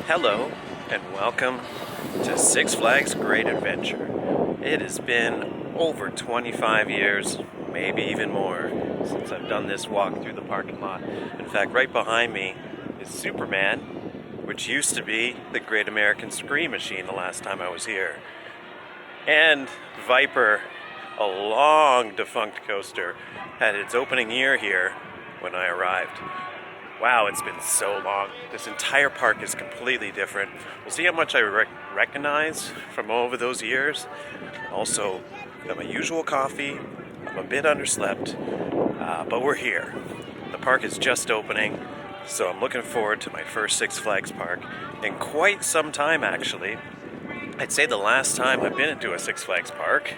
Hello and welcome to Six Flags Great Adventure. It has been over 25 years, maybe even more, since I've done this walk through the parking lot. In fact, right behind me is Superman, which used to be the Great American Scream Machine the last time I was here. And Viper, a long defunct coaster, had its opening year here when I arrived. Wow, it's been so long. This entire park is completely different. We'll see how much I recognize from over those years. Also, got my usual coffee. I'm a bit underslept, but we're here. The park is just opening, so I'm looking forward to my first Six Flags park in quite some time, actually. I'd say the last time I've been into a Six Flags park,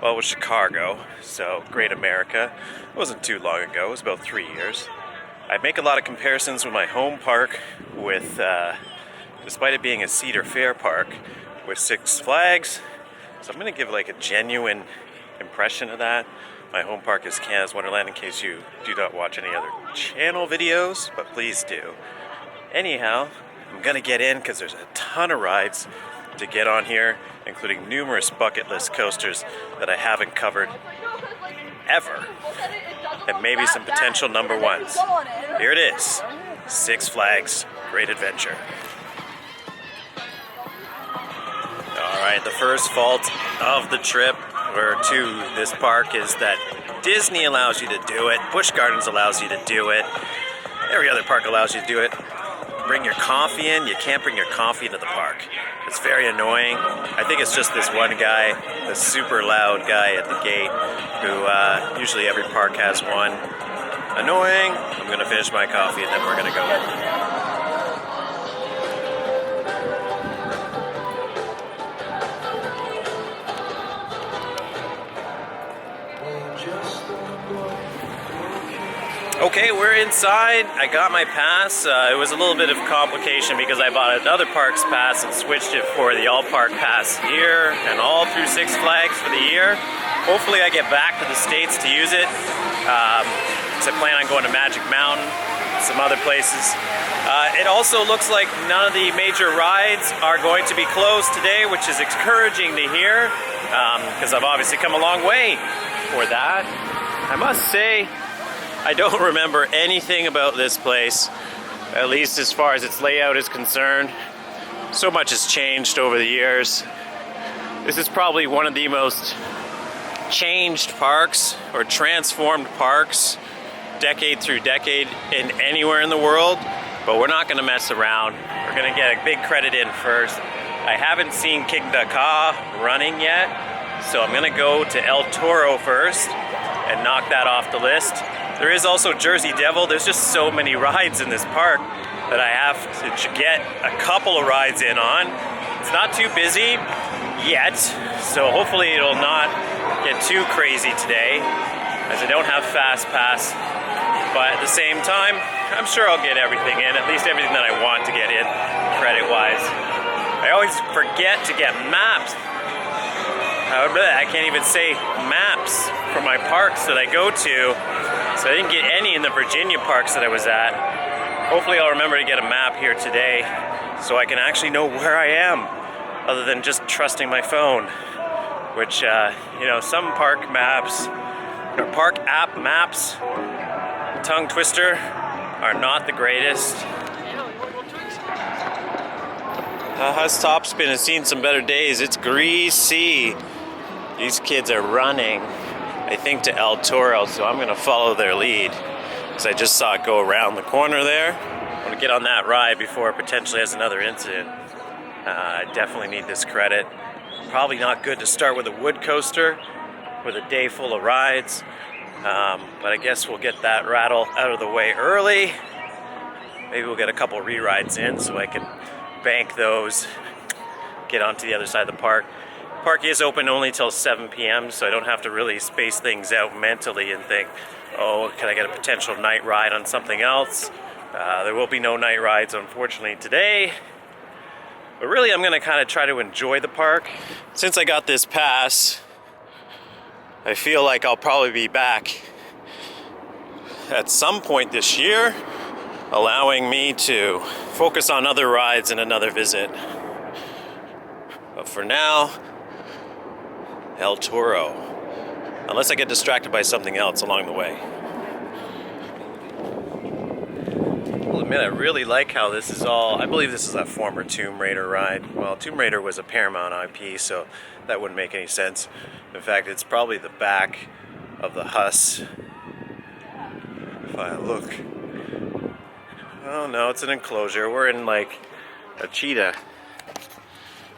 well, it was Chicago, so Great America. It wasn't too long ago, it was about 3 years. I make a lot of comparisons with my home park with, despite it being a Cedar Fair park, with Six Flags. So I'm going to give like a genuine impression of that. My home park is Canada's Wonderland, in case you do not watch any other channel videos, but please do. Anyhow, I'm going to get in because there's a ton of rides to get on here, including numerous bucket list coasters that I haven't covered ever. And maybe some potential number ones. Here it is, Six Flags Great Adventure. Alright, the first fault of the trip to this park is that Disney allows you to do it, Busch Gardens allows you to do it, every other park allows you to do it. Bring your coffee in, you can't bring your coffee into the park. It's very annoying. I think it's just this one guy, the super loud guy at the gate, who usually every park has one. Annoying. I'm gonna finish my coffee and then we're gonna go in. Okay, we're inside. I got my pass. It was a little bit of complication because I bought another park's pass and switched it for the all-park pass here and all through Six Flags for the year. Hopefully I get back to the States to use it. So I plan on going to Magic Mountain, some other places. It also looks like none of the major rides are going to be closed today, which is encouraging to hear, because I've obviously come a long way for that. I must say, I don't remember anything about this place, at least as far as its layout is concerned. So much has changed over the years. This is probably one of the most changed parks or transformed parks decade through decade in anywhere in the world, but we're not going to mess around. We're going to get a big credit in first. I haven't seen Kingda Ka running yet, so I'm going to go to El Toro first and knock that off the list. There is also Jersey Devil. There's just so many rides in this park that I have to get a couple of rides in on. It's not too busy yet, so hopefully it'll not get too crazy today, as I don't have Fast Pass. But at the same time, I'm sure I'll get everything in, at least everything that I want to get in, credit-wise. I always forget to get maps. I can't even say maps for my parks that I go to. So I didn't get any in the Virginia parks that I was at. Hopefully I'll remember to get a map here today so I can actually know where I am, other than just trusting my phone, which, some park maps, or park app maps, tongue twister, are not the greatest. Topspin has seen some better days. It's greasy. These kids are running, I think, to El Toro, so I'm going to follow their lead, because I just saw it go around the corner there. I want to get on that ride before it potentially has another incident. I definitely need this credit. Probably not good to start with a wood coaster with a day full of rides, but I guess we'll get that rattle out of the way early. Maybe we'll get a couple re-rides in so I can bank those, get onto the other side of the park. Park is open only till 7 p.m., so I don't have to really space things out mentally and think, oh, can I get a potential night ride on something else? There will be no night rides, unfortunately, today. But really, I'm going to kind of try to enjoy the park. Since I got this pass, I feel like I'll probably be back at some point this year. allowing me to focus on other rides in another visit. But for now, El Toro. Unless I get distracted by something else along the way. I'll admit, I really like how this is all, I believe this is a former Tomb Raider ride. Well, Tomb Raider was a Paramount IP, so that wouldn't make any sense. In fact, it's probably the back of the Huss. If I look. Oh no, it's an enclosure. We're in like a cheetah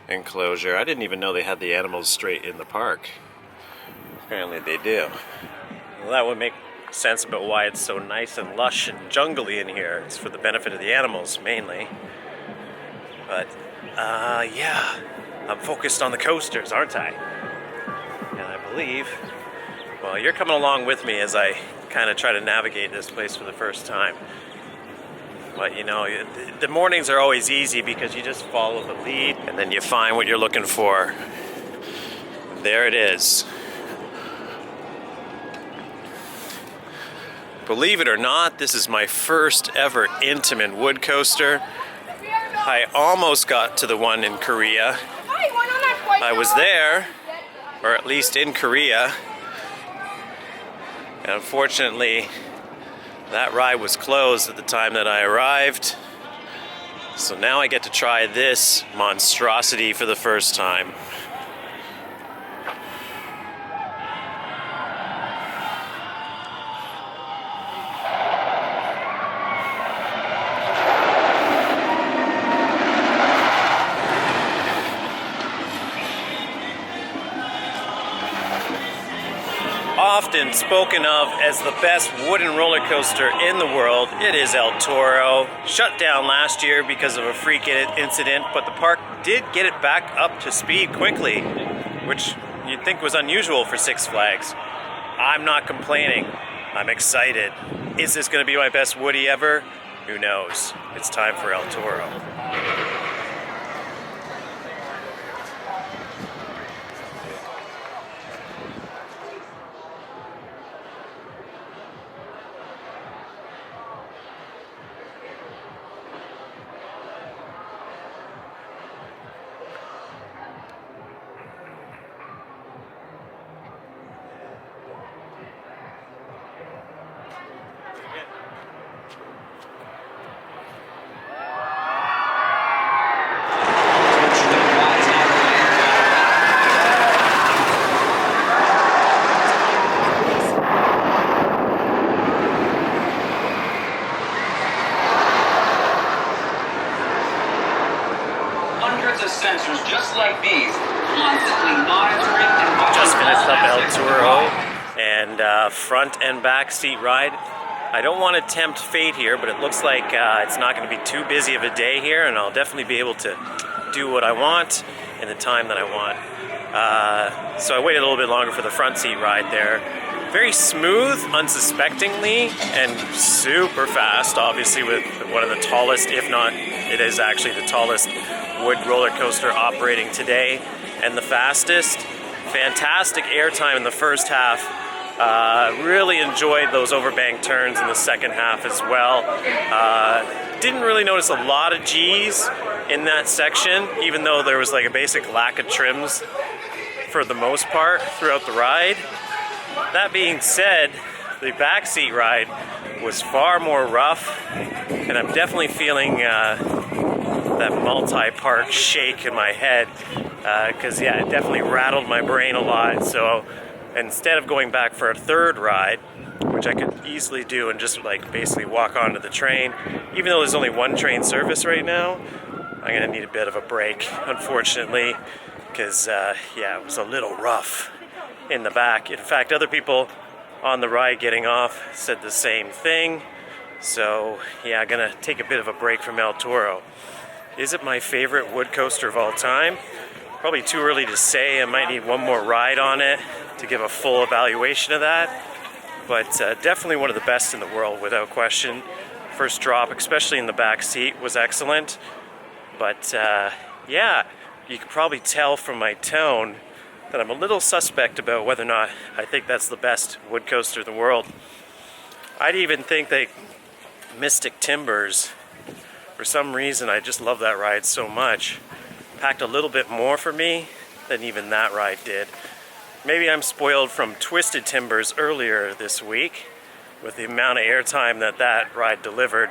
enclosure. I didn't even know they had the animals straight in the park. Apparently they do. Well, that would make sense about why it's so nice and lush and jungly in here. It's for the benefit of the animals mainly. But yeah, I'm focused on the coasters, aren't I? And I believe, well, you're coming along with me as I kind of try to navigate this place for the first time. But you know, the mornings are always easy because you just follow the lead and then you find what you're looking for. There it is. Believe it or not, this is my first ever Intamin wood coaster. I almost got to the one in Korea. I was there, or at least in Korea. And unfortunately, that ride was closed at the time that I arrived. So now I get to try this monstrosity for the first time. Often spoken of as the best wooden roller coaster in the world, it is El Toro. Shut down last year because of a freak incident, but the park did get it back up to speed quickly, which you'd think was unusual for Six Flags. I'm not complaining. I'm excited. Is this going to be my best Woody ever? Who knows? It's time for El Toro. Sensors just like these, constantly monitoring and just finished up El Toro and front and back seat ride. I don't want to tempt fate here, but it looks like it's not going to be too busy of a day here, and I'll definitely be able to do what I want in the time that I want. So I waited a little bit longer for the front seat ride there. Very smooth, unsuspectingly, and super fast, obviously with one of the tallest, if not, it is actually the tallest wood roller coaster operating today, and the fastest. Fantastic airtime in the first half. Really enjoyed those overbank turns in the second half as well. Didn't really notice a lot of G's in that section, even though there was like a basic lack of trims for the most part throughout the ride. That being said, the backseat ride was far more rough, and I'm definitely feeling that multi-part shake in my head, because yeah, it definitely rattled my brain a lot. So instead of going back for a third ride, which I could easily do and just like basically walk onto the train, even though there's only one train service right now, I'm gonna need a bit of a break, unfortunately, because yeah, it was a little rough in the back. In fact, other people on the ride getting off said the same thing. So yeah, I'm gonna take a bit of a break from El Toro. Is it my favorite wood coaster of all time? Probably too early to say. I might need one more ride on it to give a full evaluation of that. But definitely one of the best in the world, without question. First drop, especially in the back seat, was excellent. But yeah, you can probably tell from my tone that I'm a little suspect about whether or not I think that's the best wood coaster in the world. I'd even think they Mystic Timbers. For some reason, I just love that ride so much. Packed a little bit more for me than even that ride did. Maybe I'm spoiled from Twisted Timbers earlier this week with the amount of airtime that that ride delivered.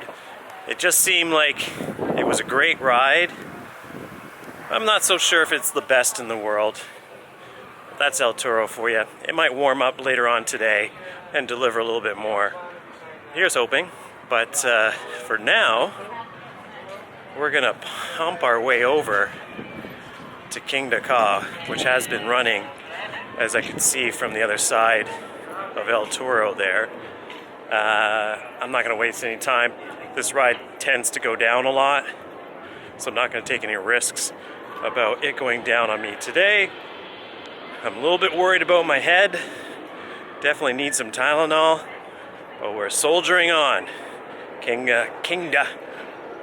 It just seemed like it was a great ride. I'm not so sure if it's the best in the world. But that's El Toro for you. It might warm up later on today and deliver a little bit more. Here's hoping. But for now, we're gonna pump our way over to Kingda Ka, which has been running, as I can see from the other side of El Toro there. I'm not gonna waste any time. This ride tends to go down a lot, so I'm not gonna take any risks about it going down on me today. I'm a little bit worried about my head. Definitely need some Tylenol, but we're soldiering on. Kingda.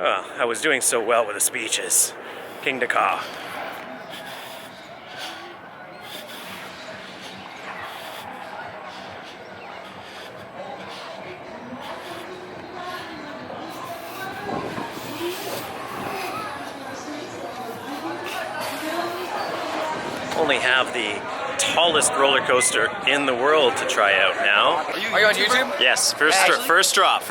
Oh, I was doing so well with the speeches. Kingda Ka. Only have the tallest roller coaster in the world to try out now. Are you on YouTube? Yes, first drop.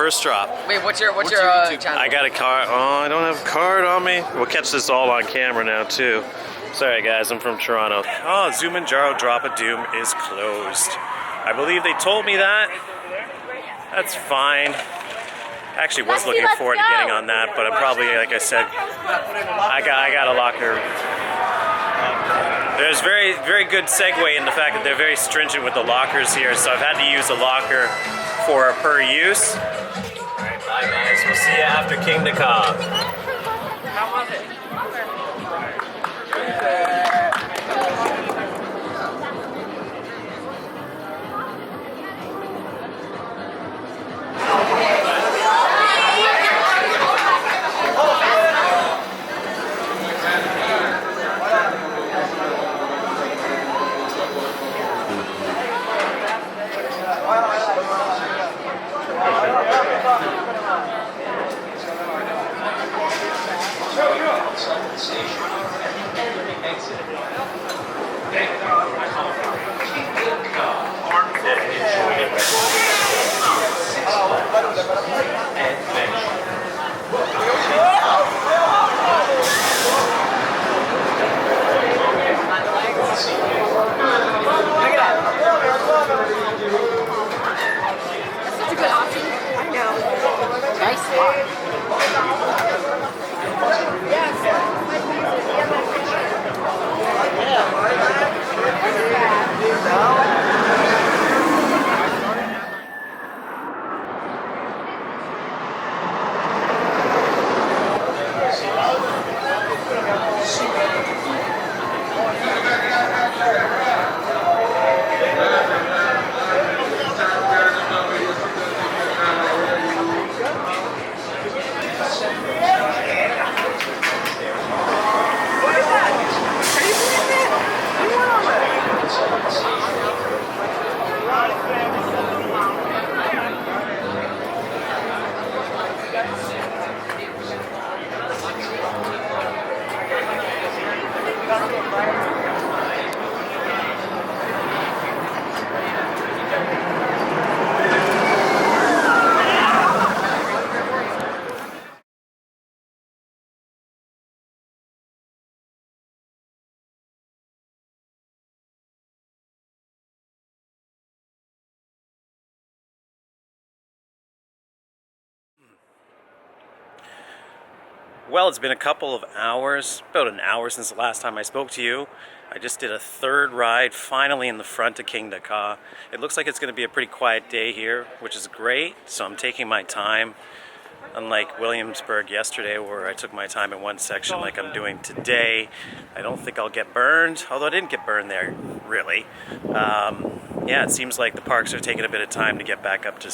Wait, what's your YouTube channel? I got a card. Oh, I don't have a card on me. We'll catch this all on camera now too. Sorry guys, I'm from Toronto. Oh, Zumanjaro Drop of Doom is closed. I believe they told me that. That's fine. Actually was looking forward to getting on that, but I'm probably, like I said, I got a locker. There's very good segue in the fact that they're very stringent with the lockers here, so I've had to use a locker for per use. Alright, bye guys. We'll see you after Kingda Ka. How was it? Well, it's been a couple of hours, about an hour since the last time I spoke to you. I just did a third ride, finally in the front of Kingda Ka. It looks like it's going to be a pretty quiet day here, which is great, so I'm taking my time. Unlike Williamsburg yesterday, where I took my time in one section like I'm doing today, I don't think I'll get burned, although I didn't get burned there, really. Yeah, it seems like the parks are taking a bit of time to get back up to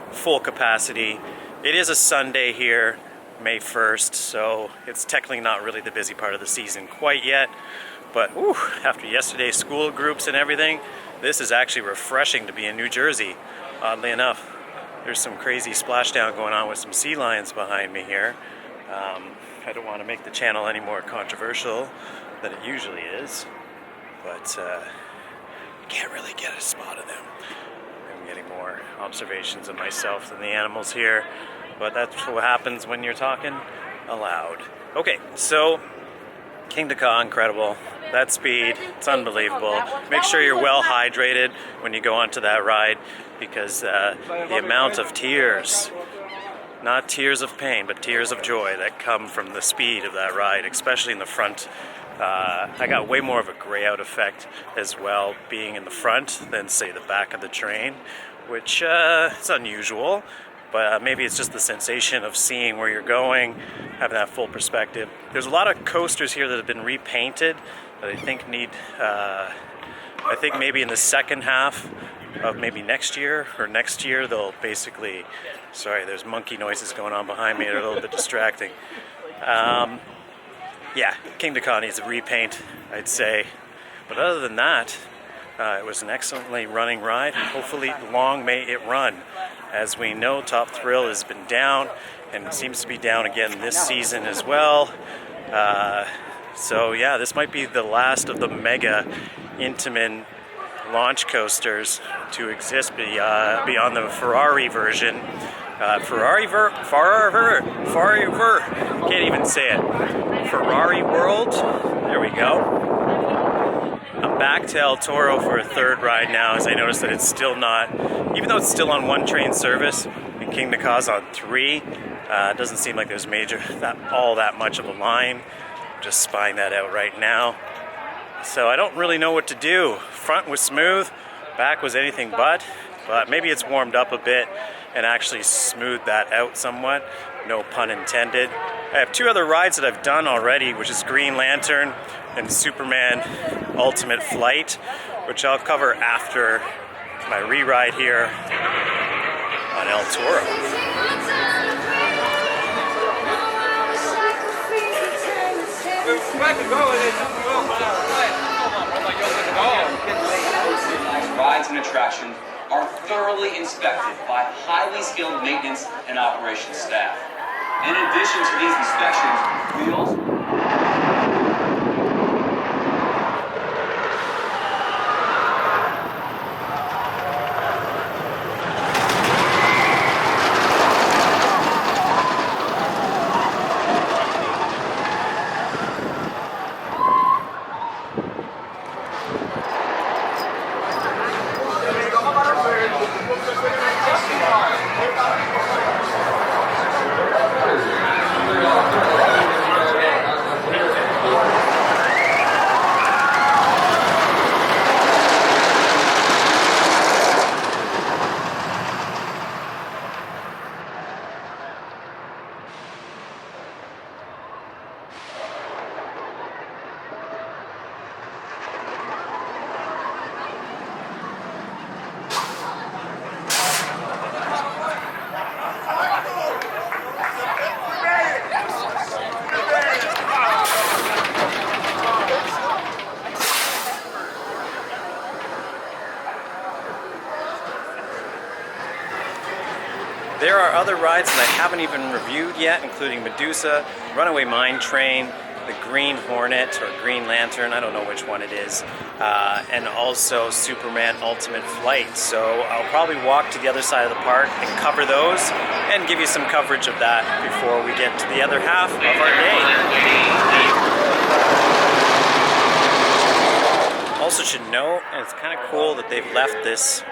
full capacity. It is a Sunday here, May 1st, so it's technically not really the busy part of the season quite yet, but whew, after yesterday's school groups and everything, this is actually refreshing to be in New Jersey, oddly enough. there's some crazy splashdown going on with some sea lions behind me here. I don't want to make the channel any more controversial than it usually is, but can't really get a spot of them. I'm getting more observations of myself than the animals here, but that's what happens when you're talking aloud. Okay, so Kingda Ka, incredible. That speed, it's unbelievable. Make sure you're well hydrated when you go onto that ride, because the amount of tears, not tears of pain, but tears of joy that come from the speed of that ride, especially in the front. I got way more of a gray out effect as well being in the front than, say, the back of the train, which is unusual, but maybe it's just the sensation of seeing where you're going, having that full perspective. There's a lot of coasters here that have been repainted that I think need, I think maybe in the second half of maybe next year they'll basically, sorry, there's monkey noises going on behind me, they're a little bit distracting. Yeah, Kingda Ka needs a repaint, I'd say. But other than that, it was an excellently running ride. Hopefully long may it run. As we know, Top Thrill has been down, and it seems to be down again this season as well. So yeah, this might be the last of the mega Intamin launch coasters to exist beyond the Ferrari version. Ferrari, can't even say it. Ferrari World, there we go. I'm back to El Toro for a third ride now, as I noticed that it's still not, even though it's still on one train service, and Kingda Ka's on 3, it doesn't seem like there's all that much of a line. I'm just spying that out right now. So I don't really know what to do. Front was smooth, back was anything but maybe it's warmed up a bit and actually smoothed that out somewhat, no pun intended. I have 2 other rides that I've done already, which is Green Lantern and Superman Ultimate Flight, which I'll cover after my re-ride here on El Toro. Rides and attractions are thoroughly inspected by highly skilled maintenance and operations staff. In addition to these inspections, we also... There are other rides that I haven't even reviewed yet, including Medusa, Runaway Mine Train, the Green Hornet or Green Lantern, I don't know which one it is, and also Superman Ultimate Flight. So I'll probably walk to the other side of the park and cover those and give you some coverage of that before we get to the other half of our day. Also should note, and it's kind of cool that they've left this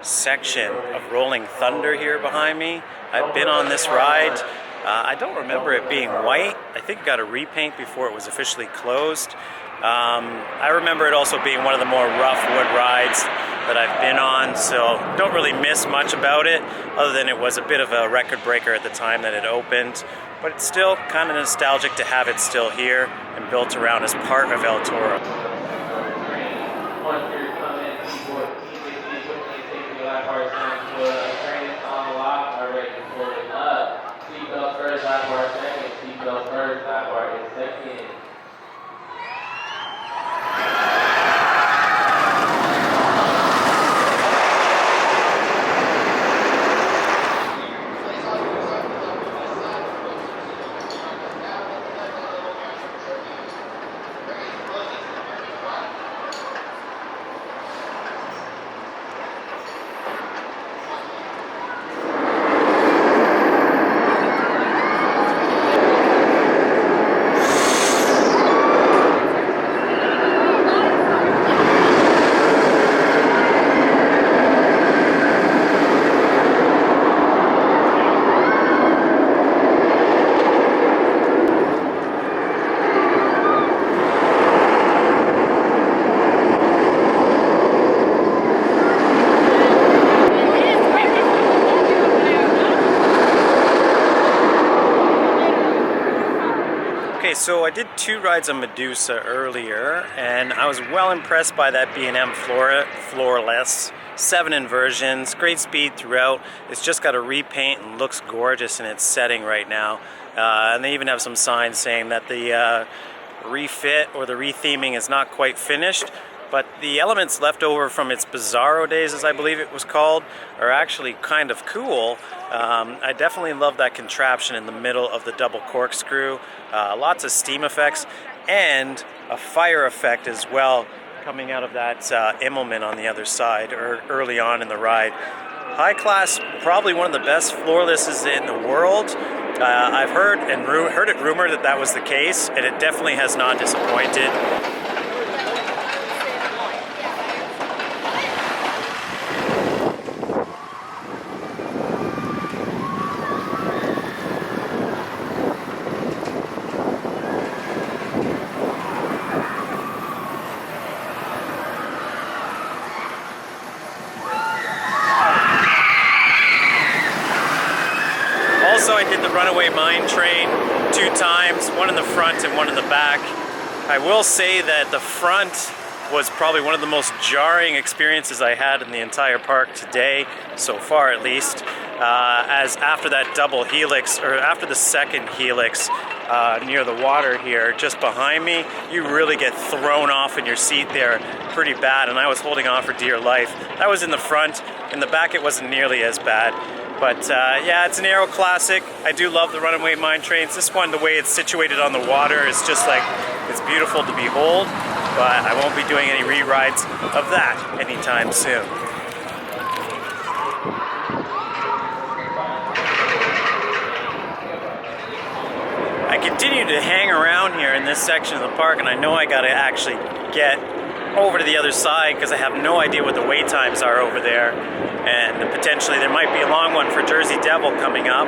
section of Rolling Thunder here behind me. I've been on this ride. I don't remember it being white. I think it got a repaint before it was officially closed. I remember it also being one of the more rough wood rides that I've been on, so don't really miss much about it, other than it was a bit of a record breaker at the time that it opened. But it's still kind of nostalgic to have it still here and built around as part of El Toro. Okay, so I did 2 rides on Medusa earlier, and I was well impressed by that B&M floorless. 7 inversions, great speed throughout. It's just got a repaint and looks gorgeous in its setting right now. And they even have some signs saying that the refit or the retheming is not quite finished, but the elements left over from its Bizarro days, as I believe it was called, are actually kind of cool. I definitely love that contraption in the middle of the double corkscrew. Lots of steam effects and a fire effect as well coming out of that amusement on the other side or early on in the ride. High class, probably one of the best floorlesses in the world. I've heard it rumored that that was the case, and it definitely has not disappointed. Also, I did the runaway mine train 2 times, one in the front and one in the back. I will say that the front was probably one of the most jarring experiences I had in the entire park today, so far at least, as after that double helix, or after the second helix near the water here, just behind me, you really get thrown off in your seat there pretty bad, and I was holding on for dear life. That was in the front. In the back it wasn't nearly as bad. But yeah, it's an aero classic. I do love the runaway mine trains. This one, the way it's situated on the water, is just like, it's beautiful to behold, but I won't be doing any re-rides of that anytime soon. I continue to hang around here in this section of the park, and I know I gotta actually get over to the other side because I have no idea what the wait times are over there, and potentially there might be a long one for Jersey Devil coming up.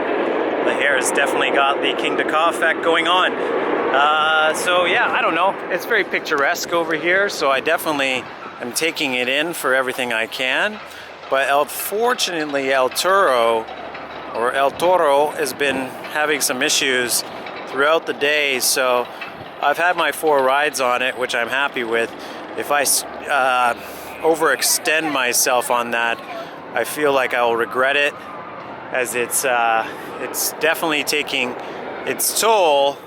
The hair has definitely got the Kingda Ka effect going on. So yeah, I don't know. It's very picturesque over here, so I definitely am taking it in for everything I can. But unfortunately, El Toro has been having some issues throughout the day, so I've had my 4 rides on it, which I'm happy with. If I overextend myself on that, I feel like I will regret it, as it's definitely taking its toll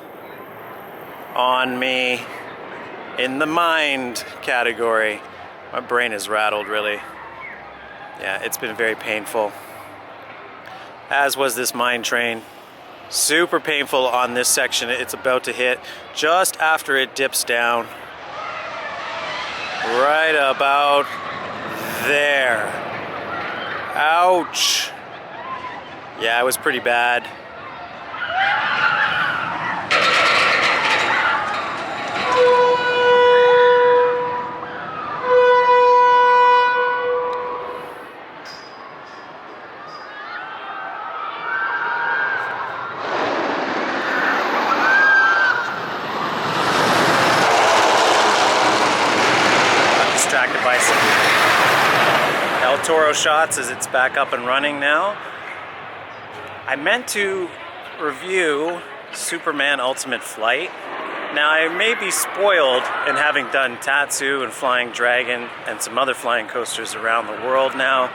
on me in the mind category. My brain is rattled, really. Yeah, it's been very painful. As was this mine train. Super painful on this section. It's about to hit just after it dips down. Right about there. Ouch. Yeah, it was pretty bad. By some El Toro shots as it's back up and running now. I meant to review Superman Ultimate Flight. Now I may be spoiled in having done Tatsu and Flying Dragon and some other flying coasters around the world now,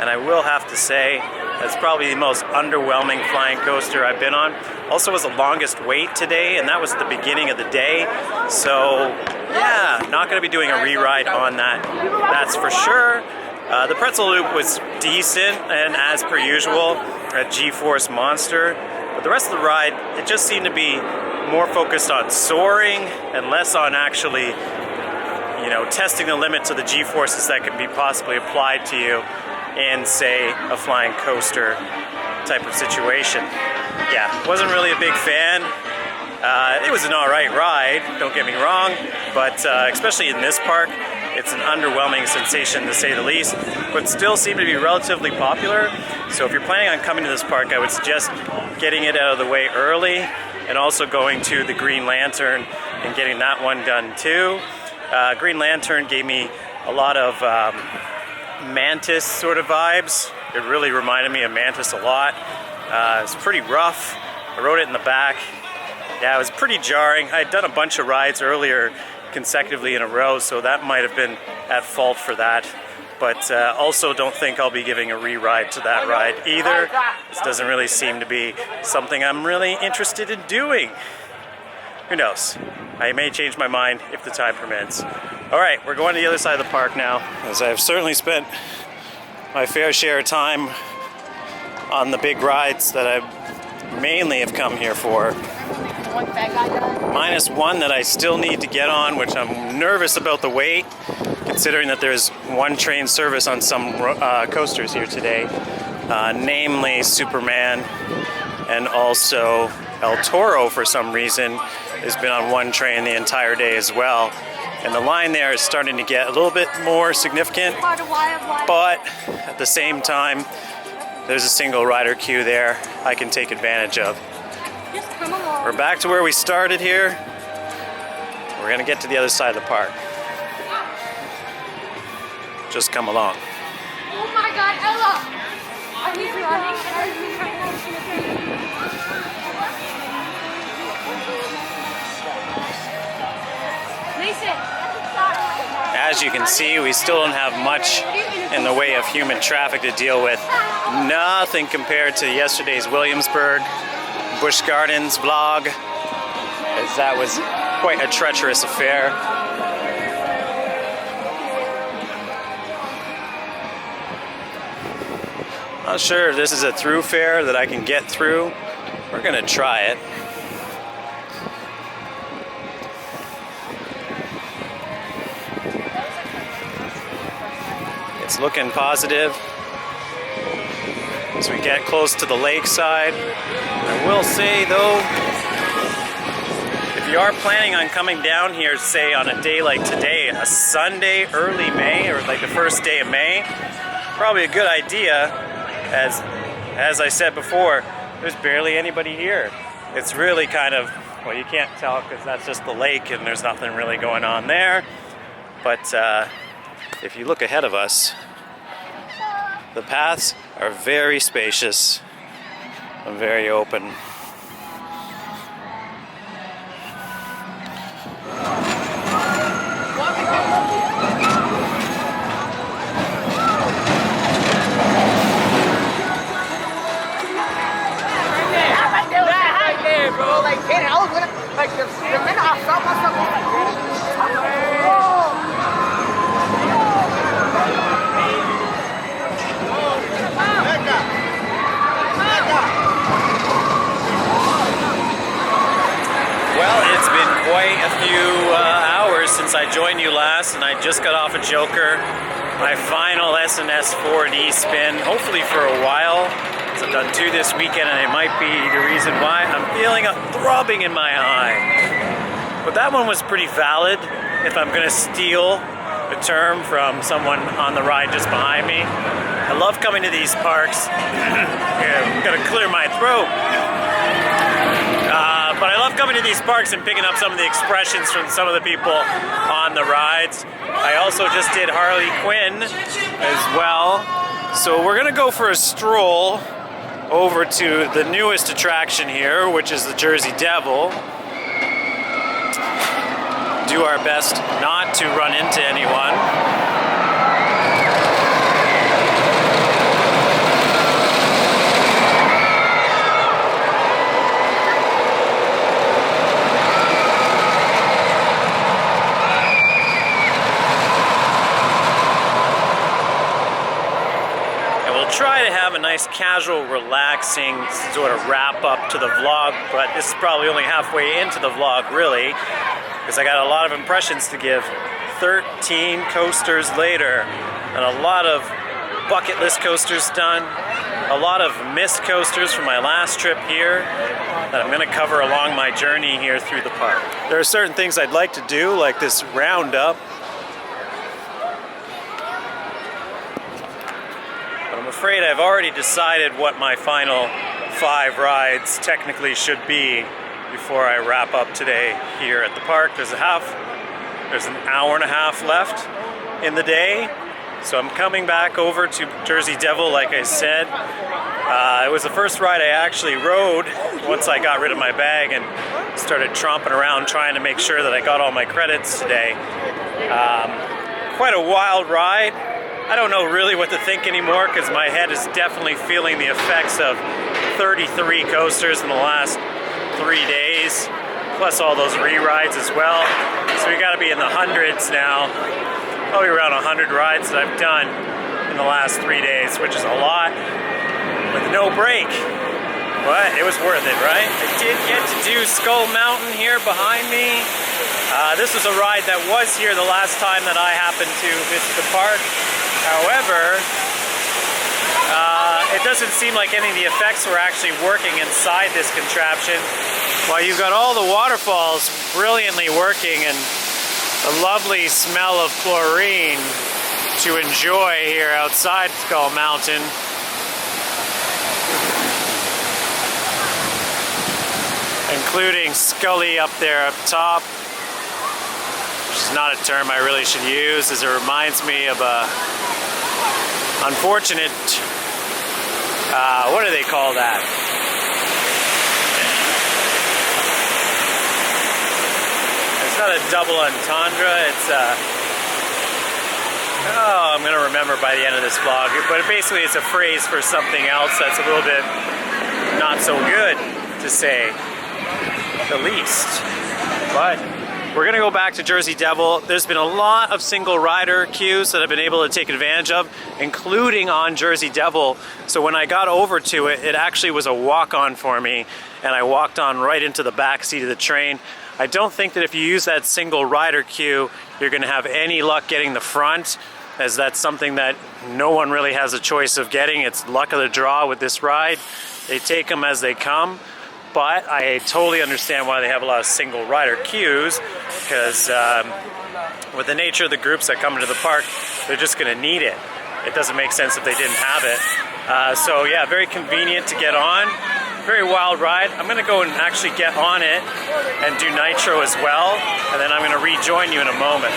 and I will have to say that's probably the most underwhelming flying coaster I've been on. Also was the longest wait today, and that was at the beginning of the day, so yeah, not going to be doing a re-ride on that, that's for sure. The pretzel loop was decent, and as per usual, a G-Force monster, but the rest of the ride, it just seemed to be more focused on soaring and less on actually, you know, testing the limits of the G-forces that could be possibly applied to you in, say, a flying coaster type of situation. Yeah, wasn't really a big fan. It was an alright ride, don't get me wrong, but especially in this park, it's an underwhelming sensation to say the least, but still seem to be relatively popular. So if you're planning on coming to this park, I would suggest getting it out of the way early, and also going to the Green Lantern and getting that one done too. Green Lantern gave me a lot of Mantis sort of vibes. It really reminded me of Mantis a lot. It's pretty rough. I rode it in the back. Yeah, it was pretty jarring. I'd done a bunch of rides earlier consecutively in a row, so that might have been at fault for that. But also don't think I'll be giving a re-ride to that ride either. This doesn't really seem to be something I'm really interested in doing. Who knows? I may change my mind if the time permits. All right, we're going to the other side of the park now, as I've certainly spent my fair share of time on the big rides that I mainly have come here for. Minus one that I still need to get on, which I'm nervous about the wait, considering that there's one train service on some coasters here today, namely Superman, and also El Toro for some reason has been on one train the entire day as well. And the line there is starting to get a little bit more significant, but at the same time, there's a single rider queue there I can take advantage of. We're back to where we started here. We're gonna get to the other side of the park. Just come along. Oh my God, Ella! Are you running? As you can see, we still don't have much in the way of human traffic to deal with. Nothing compared to yesterday's Williamsburg Busch Gardens vlog, as that was quite a treacherous affair. Not sure if this is a throughfare that I can get through. We're gonna try it. It's looking positive as we get close to the lakeside. I will say though, if you are planning on coming down here, say on a day like today, a Sunday, early May, or like the first day of May, probably a good idea, as I said before, there's barely anybody here. It's really kind of, well, you can't tell because that's just the lake and there's nothing really going on there. But if you look ahead of us, the paths are very spacious and very open. Bro, like, hey, I was gonna, like, the minute I saw myself, I was like, Well, it's been quite a few hours since I joined you last, and I just got off a Joker, my final SNS 4D spin, hopefully for a while. So I've done 2 this weekend, and it might be the reason why I'm feeling a throbbing in my eye. But that one was pretty valid, if I'm gonna steal a term from someone on the ride just behind me. I love coming to these parks. I'm gonna clear my throat. But I love coming to these parks and picking up some of the expressions from some of the people on the rides. I also just did Harley Quinn as well. So we're gonna go for a stroll over to the newest attraction here, which is the Jersey Devil. Do our best not to run into anyone. Try to have a nice casual, relaxing sort of wrap up to the vlog, but this is probably only halfway into the vlog really, because I got a lot of impressions to give. 13 coasters later, and a lot of bucket list coasters done, a lot of missed coasters from my last trip here that I'm going to cover along my journey here through the park. There are certain things I'd like to do, like this roundup. I'm afraid I've already decided what my final 5 rides technically should be before I wrap up today here at the park. There's an hour and a half left in the day, so I'm coming back over to Jersey Devil like I said. It was the first ride I actually rode once I got rid of my bag and started tromping around trying to make sure that I got all my credits today. Quite a wild ride. I don't know really what to think anymore because my head is definitely feeling the effects of 33 coasters in the last 3 days, plus all those re-rides as well. So we got to be in the hundreds now. Probably around 100 rides that I've done in the last 3 days, which is a lot with no break. But it was worth it, right? I did get to do Skull Mountain here behind me. This was a ride that was here the last time that I happened to visit the park. However, it doesn't seem like any of the effects were actually working inside this contraption. While you've got all the waterfalls brilliantly working and the lovely smell of chlorine to enjoy here outside Skull Mountain. Including Scully up there up top, which is not a term I really should use, as it reminds me of a unfortunate, what do they call that? It's not a double entendre, it's oh, I'm gonna remember by the end of this vlog, but basically it's a phrase for something else that's a little bit not so good to say, the least. But we're gonna go back to Jersey Devil. There's been a lot of single rider queues that I've been able to take advantage of, including on Jersey Devil. So when I got over to it, it actually was a walk-on for me, and I walked on right into the back seat of the train. I don't think that if you use that single rider queue, you're gonna have any luck getting the front, as that's something that no one really has a choice of getting. It's luck of the draw with this ride. They take them as they come. But I totally understand why they have a lot of single rider queues, because with the nature of the groups that come into the park, they're just going to need it. It doesn't make sense if they didn't have it. So yeah, very convenient to get on. Very wild ride. I'm going to go and actually get on it and do Nitro as well, and then I'm going to rejoin you in a moment.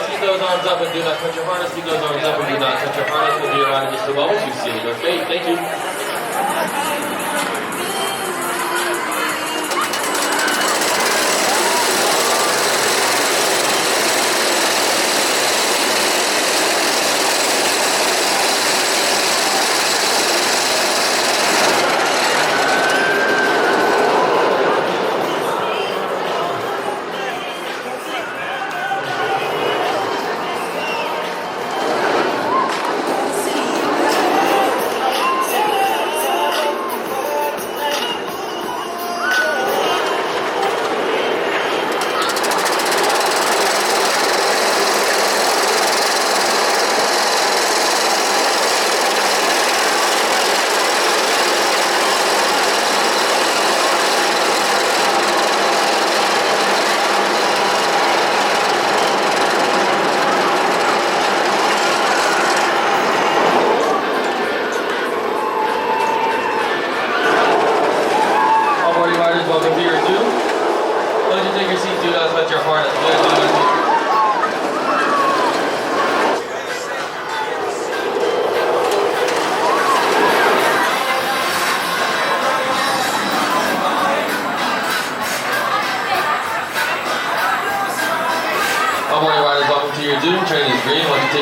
Keep those arms up and do not touch your harness. Keep those arms up and do not touch your harness. We'll be around in just a moment. You see your fate. Thank you.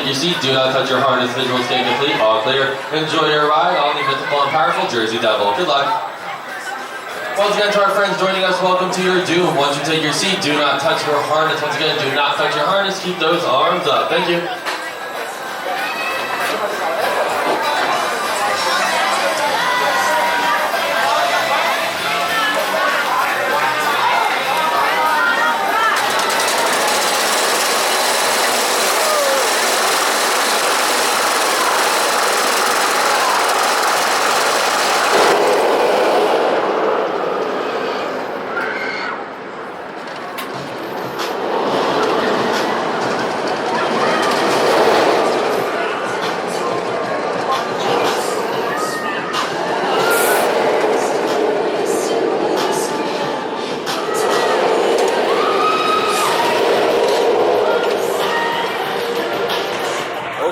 Your seat, do not touch your harness, visual stay complete, all clear. Enjoy your ride on the mythical and powerful Jersey Devil. Good luck. Once again, to our friends joining us, welcome to your doom. Once you take your seat, do not touch your harness. Once again, do not touch your harness, keep those arms up. Thank you.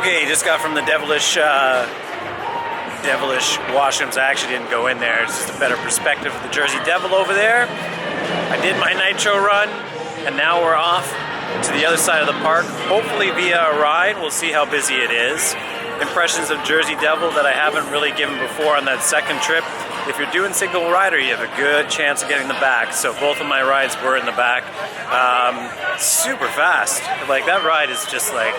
Okay, just got from the devilish washrooms. I actually didn't go in there. It's just a better perspective of the Jersey Devil over there. I did my Nitro run, and now we're off to the other side of the park, hopefully via a ride. We'll see how busy it is. Impressions of Jersey Devil that I haven't really given before on that second trip. If you're doing single rider, you have a good chance of getting the back. So both of my rides were in the back. Super fast. Like, that ride is just like,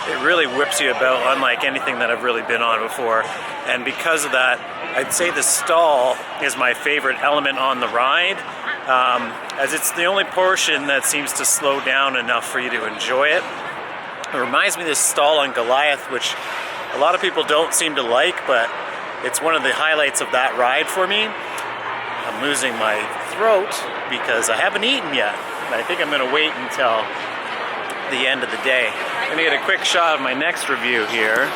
it really whips you about unlike anything that I've really been on before. And because of that, I'd say the stall is my favorite element on the ride, as it's the only portion that seems to slow down enough for you to enjoy it. It reminds me of this stall on Goliath, which a lot of people don't seem to like, but it's one of the highlights of that ride for me. I'm losing my throat because I haven't eaten yet. And I think I'm gonna wait until the end of the day. I'm gonna get a quick shot of my next review here.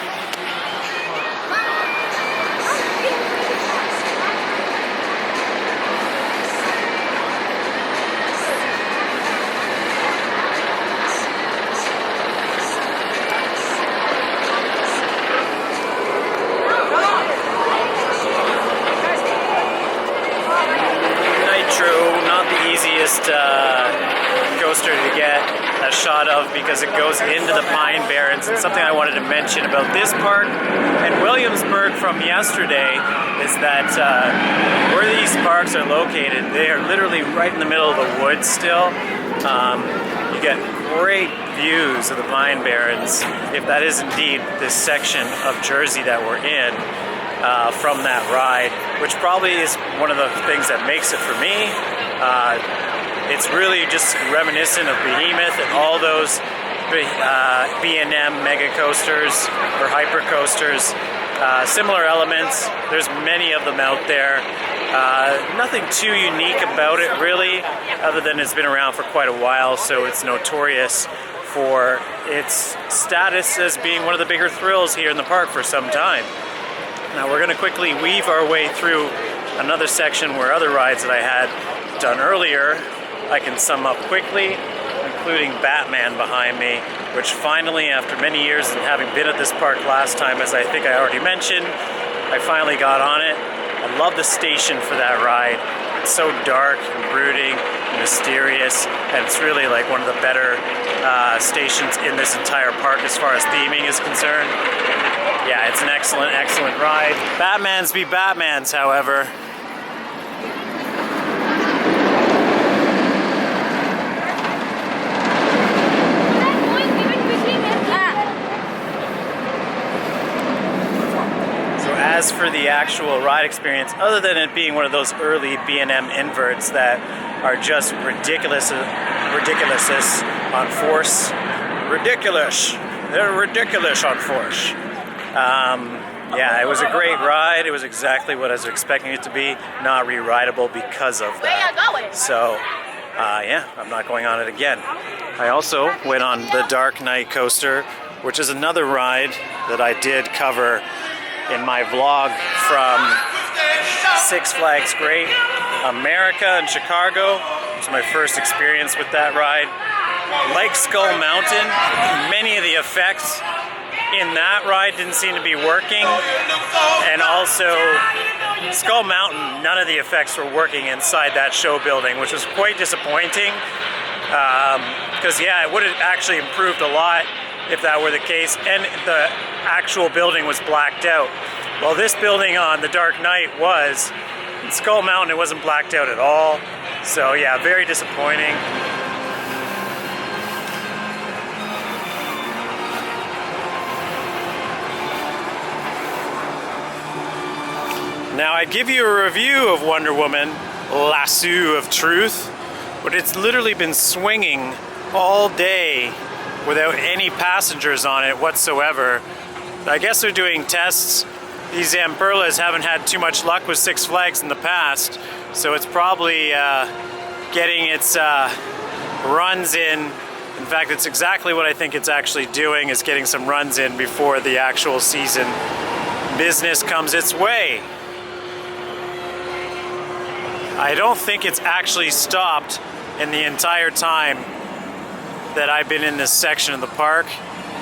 Coaster to get a shot of because it goes into the Pine Barrens. And something I wanted to mention about this park and Williamsburg from yesterday is that where these parks are located, they are literally right in the middle of the woods still. You get great views of the Pine Barrens, if that is indeed this section of Jersey that we're in, from that ride, which probably is one of the things that makes it for me. It's really just reminiscent of Behemoth and all those B&M mega coasters or hyper coasters. Similar elements. There's many of them out there. Nothing too unique about it really, other than it's been around for quite a while, so it's notorious for its status as being one of the bigger thrills here in the park for some time. Now we're going to quickly weave our way through another section where other rides that I had done earlier I can sum up quickly, including Batman behind me, which finally, after many years and having been at this park last time, as I think I already mentioned, I finally got on it. I love the station for that ride. It's so dark and brooding and mysterious, and it's really like one of the better stations in this entire park as far as theming is concerned. Yeah, it's an excellent, excellent ride. Batmans be Batmans, however. As for the actual ride experience, other than it being one of those early B&M inverts that are just ridiculous on force. Ridiculous. They're ridiculous on force. Yeah, it was a great ride. It was exactly what I was expecting it to be. Not re-rideable because of that. So, yeah, I'm not going on it again. I also went on the Dark Knight coaster, which is another ride that I did cover in my vlog from Six Flags Great America in Chicago. It was my first experience with that ride. Like Skull Mountain, many of the effects in that ride didn't seem to be working, and also Skull Mountain, none of the effects were working inside that show building, which was quite disappointing, because yeah, it would have actually improved a lot if that were the case, and the actual building was blacked out. Well, this building on the Dark Knight was. In Skull Mountain, it wasn't blacked out at all. So yeah, very disappointing. Now, I give you a review of Wonder Woman, Lasso of Truth, but it's literally been swinging all day without any passengers on it whatsoever. I guess they're doing tests. These Zamperlas haven't had too much luck with Six Flags in the past, so it's probably getting its runs in. In fact, it's exactly what I think it's actually doing, is getting some runs in before the actual season business comes its way. I don't think it's actually stopped in the entire time that I've been in this section of the park.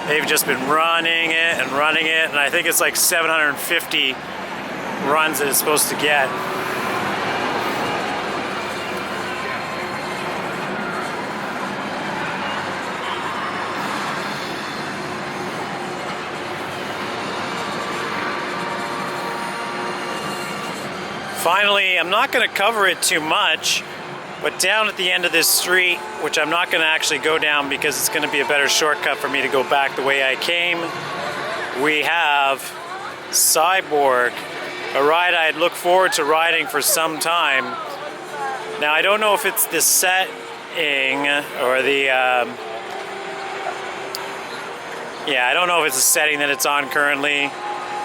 They've just been running it, and I think it's like 750 runs that it's supposed to get. Finally, I'm not going to cover it too much, but down at the end of this street, which I'm not going to actually go down because it's going to be a better shortcut for me to go back the way I came, we have Cyborg, a ride I'd looked forward to riding for some time. Now, I don't know if it's the setting or the, I don't know if it's the setting that it's on currently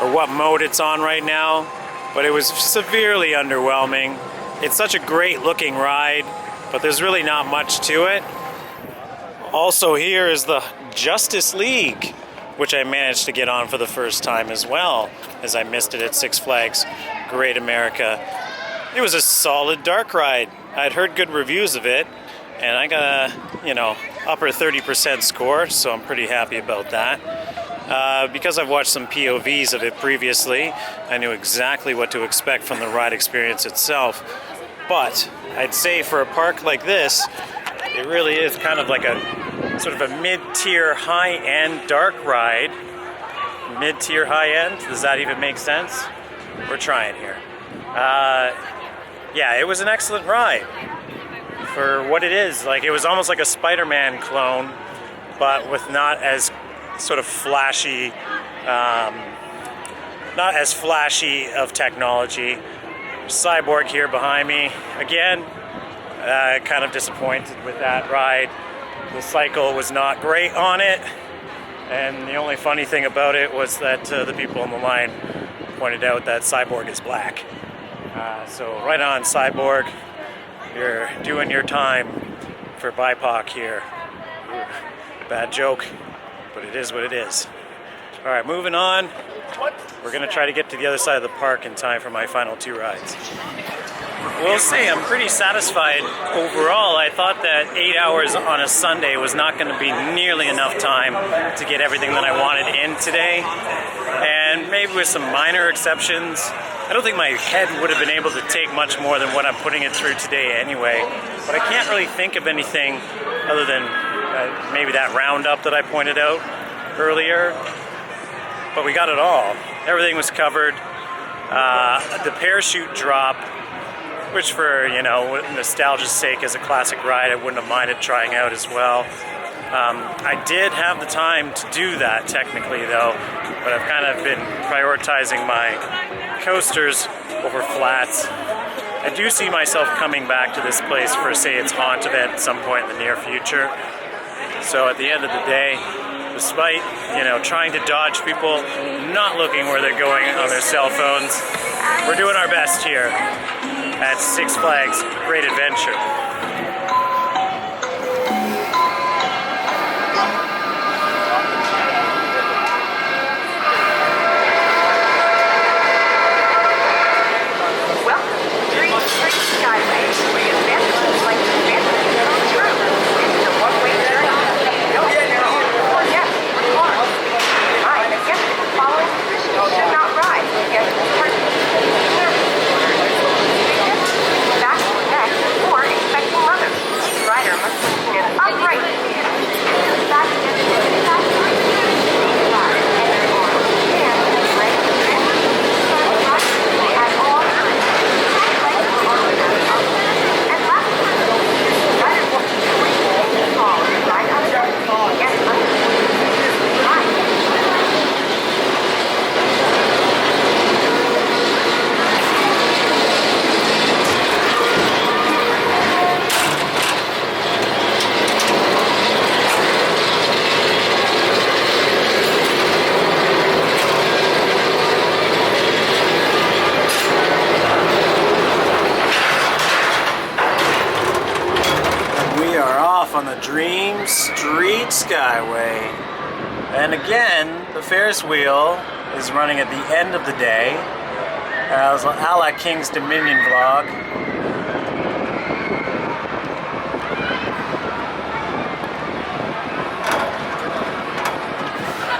or what mode it's on right now. But it was severely underwhelming. It's such a great looking ride, but there's really not much to it. Also, here is the Justice League, which I managed to get on for the first time as well, as I missed it at Six Flags Great America. It was a solid dark ride. I'd heard good reviews of it, and I got a, upper 30% score, so I'm pretty happy about that. Because I've watched some POVs of it previously, I knew exactly what to expect from the ride experience itself. But I'd say for a park like this, it really is kind of like a sort of a mid-tier high-end dark ride. Mid-tier high-end? Does that even make sense? We're trying here. Yeah, it was an excellent ride for what it is. Like, it was almost like a Spider-Man clone, but with not as sort of flashy, not as flashy of technology. Cyborg here behind me. Again, kind of disappointed with that ride. The cycle was not great on it, and the only funny thing about it was that the people on the line pointed out that Cyborg is black. So right on, Cyborg. You're doing your time for BIPOC here. Bad joke. But it is what it is. All right, moving on. We're gonna try to get to the other side of the park in time for my final two rides. We'll see, I'm pretty satisfied overall. I thought that 8 hours on a Sunday was not gonna be nearly enough time to get everything that I wanted in today. And maybe with some minor exceptions, I don't think my head would have been able to take much more than what I'm putting it through today anyway. But I can't really think of anything other than maybe that roundup that I pointed out earlier, but we got it all. Everything was covered. The parachute drop, which for, nostalgia's sake as a classic ride, I wouldn't have minded trying out as well. I did have the time to do that technically though, but I've kind of been prioritizing my coasters over flats. I do see myself coming back to this place for, say, its haunt event at some point in the near future. So at the end of the day, despite, trying to dodge people not looking where they're going on their cell phones, we're doing our best here at Six Flags Great Adventure. Welcome to Dream Skyway, where you adventure like the fantasy comes true. It's a one-way journey. No, or yes, or mind that guests who follow should not ride. Guests who back to neck or expecting mother. Each rider must be in an upright position. Back to on the Dream Street Skyway. And again, the Ferris wheel is running at the end of the day. A la King's Dominion vlog.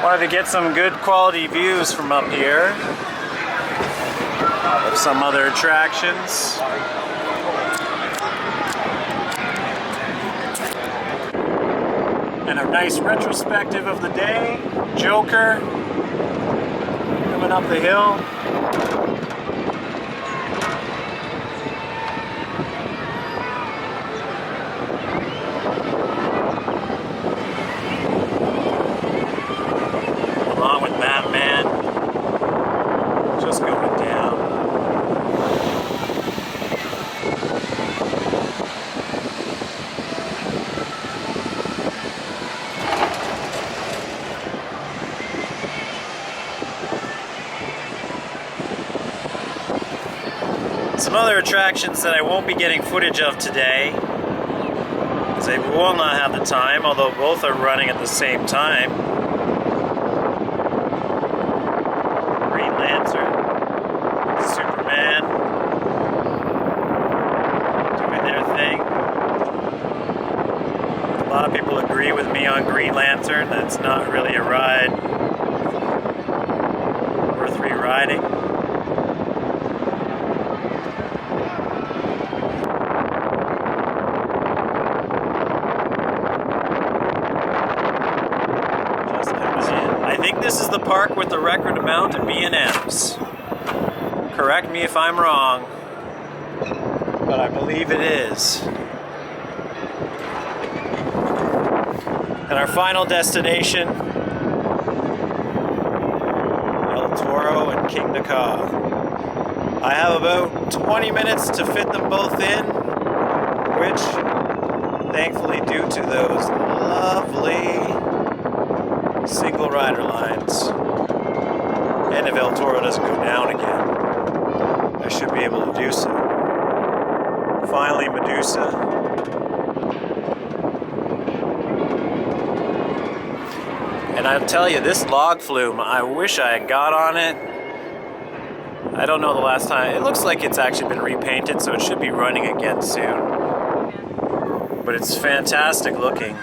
Wanted to get some good quality views from up here of some other attractions. And a nice retrospective of the day. Joker coming up the hill. Along with Batman, just going down. Some other attractions that I won't be getting footage of today, because I will not have the time, although both are running at the same time. Green Lantern, Superman, doing their thing. A lot of people agree with me on Green Lantern, that it's not really a ride worth re-riding. This is the park with the record amount of B&Ms. Correct me if I'm wrong, but I believe it is. And our final destination, El Toro and Kingda Ka. I have about 20 minutes to fit them both in, which, thankfully, due to those lovely single rider lines, and if El Toro doesn't go down again, I should be able to do so. Finally, Medusa. And I'll tell you, this log flume, I wish I had got on it. I don't know the last time. It looks like it's actually been repainted, so it should be running again soon. But it's fantastic looking.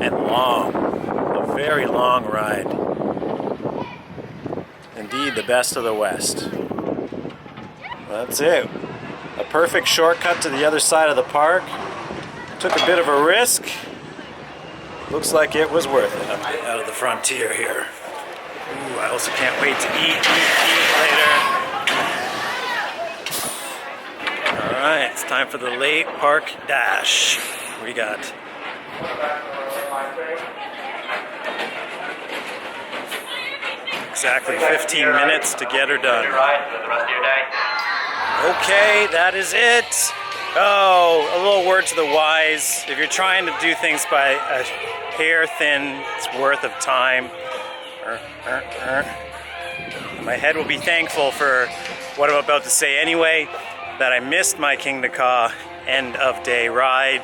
And long, a very long ride. Indeed, the best of the West. That's it. A perfect shortcut to the other side of the park. Took a bit of a risk. Looks like it was worth it. I'm out of the frontier here. Ooh, I also can't wait to eat later. All right, it's time for the late park dash. We got exactly 15 minutes to get her done. Okay, that is it. Oh, a little word to the wise. If you're trying to do things by a hair thin worth of time, my head will be thankful for what I'm about to say anyway, that I missed my Kingda Ka end of day ride.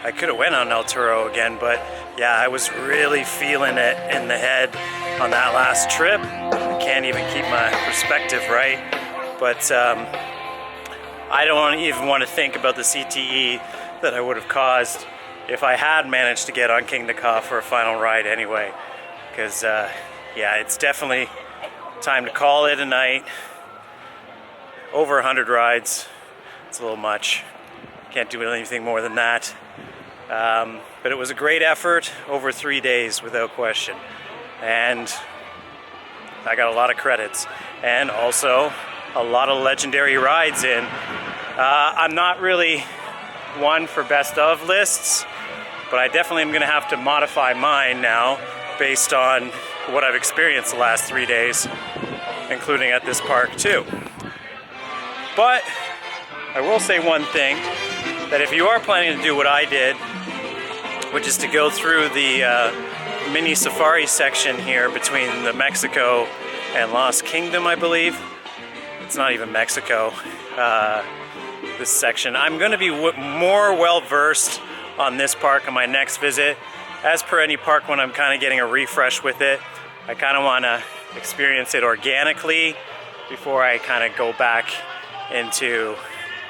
I could have went on El Toro again, but yeah, I was really feeling it in the head on that last trip. I can't even keep my perspective right, but I don't even want to think about the CTE that I would have caused if I had managed to get on Kingda Ka for a final ride anyway, because yeah, it's definitely time to call it a night. Over 100 rides, it's a little much. Can't do anything more than that. But it was a great effort over 3 days without question. And I got a lot of credits. And also a lot of legendary rides in. I'm not really one for best of lists, but I definitely am going to have to modify mine now based on what I've experienced the last 3 days, including at this park too. But I will say one thing, that if you are planning to do what I did, which is to go through the mini safari section here between the Mexico and Lost Kingdom, I believe. It's not even Mexico, this section. I'm going to be more well-versed on this park on my next visit. As per any park, when I'm kind of getting a refresh with it, I kind of want to experience it organically before I kind of go back into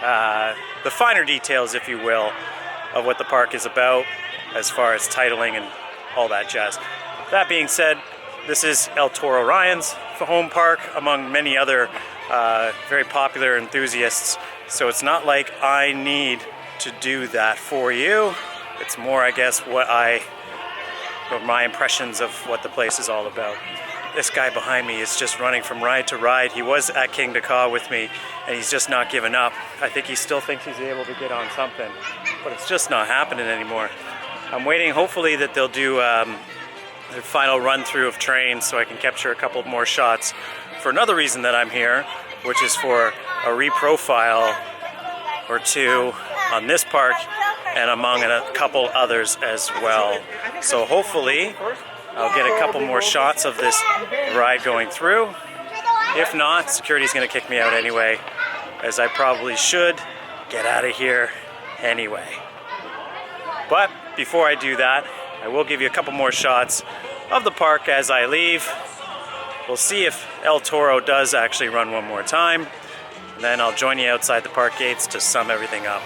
the finer details, if you will, of what the park is about. as far as titling and all that jazz. That being said, this is El Toro Ryan's home park among many other very popular enthusiasts. So it's not like I need to do that for you. It's more, I guess, my impressions of what the place is all about. This guy behind me is just running from ride to ride. He was at Kingda Ka with me, and he's just not giving up. I think he still thinks he's able to get on something, but it's just not happening anymore. I'm waiting, hopefully, that they'll do their final run through of trains so I can capture a couple more shots for another reason that I'm here, which is for a reprofile or two on this park and among a couple others as well. So hopefully I'll get a couple more shots of this ride going through. If not, security's gonna kick me out anyway, as I probably should get out of here anyway. But before I do that, I will give you a couple more shots of the park as I leave. We'll see if El Toro does actually run one more time. And then I'll join you outside the park gates to sum everything up.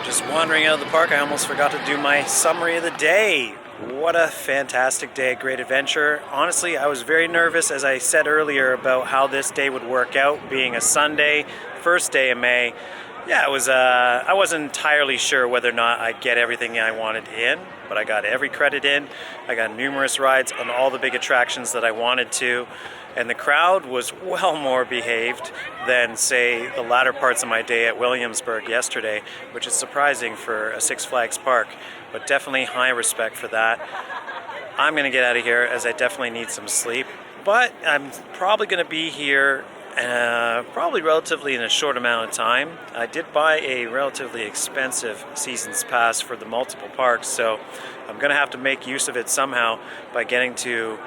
Just wandering out of the park, I almost forgot to do my summary of the day. What a fantastic day at Great Adventure. Honestly, I was very nervous, as I said earlier, about how this day would work out, being a Sunday, first day of May. Yeah, it was. I wasn't entirely sure whether or not I'd get everything I wanted in, but I got every credit in. I got numerous rides on all the big attractions that I wanted to, and the crowd was well more behaved than, say, the latter parts of my day at Williamsburg yesterday, which is surprising for a Six Flags park, but definitely high respect for that. I'm going to get out of here as I definitely need some sleep. But I'm probably going to be here probably relatively in a short amount of time. I did buy a relatively expensive season's pass for the multiple parks, so I'm going to have to make use of it somehow by getting to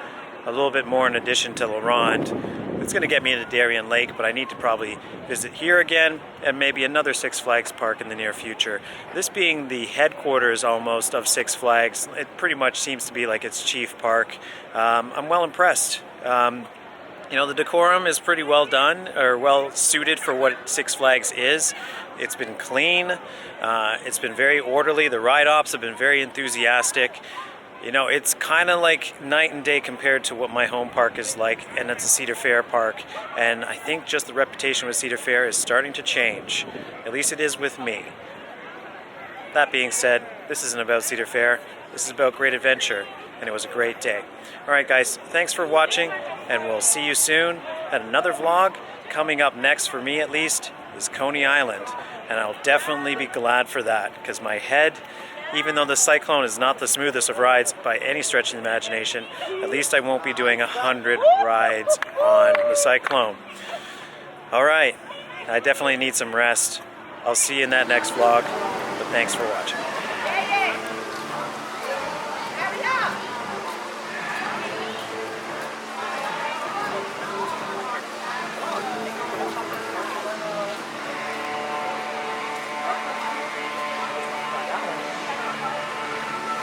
a little bit more in addition to Laurent. It's going to get me into Darien Lake, but I need to probably visit here again and maybe another Six Flags park in the near future. This being the headquarters almost of Six Flags, it pretty much seems to be like its chief park. I'm well impressed. You know, the decorum is pretty well done, or well suited for what Six Flags is. It's been clean, it's been very orderly, the ride ops have been very enthusiastic. You know, it's kind of like night and day compared to what my home park is like, and it's a Cedar Fair park. And I think just the reputation with Cedar Fair is starting to change. At least it is with me. That being said, this isn't about Cedar Fair. This is about Great Adventure, and it was a great day. Alright guys, thanks for watching, and we'll see you soon at another vlog. Coming up next, for me at least, is Coney Island. And I'll definitely be glad for that, because my head, even though the Cyclone is not the smoothest of rides by any stretch of the imagination, at least I won't be doing 100 rides on the Cyclone. Alright, I definitely need some rest. I'll see you in that next vlog, but thanks for watching.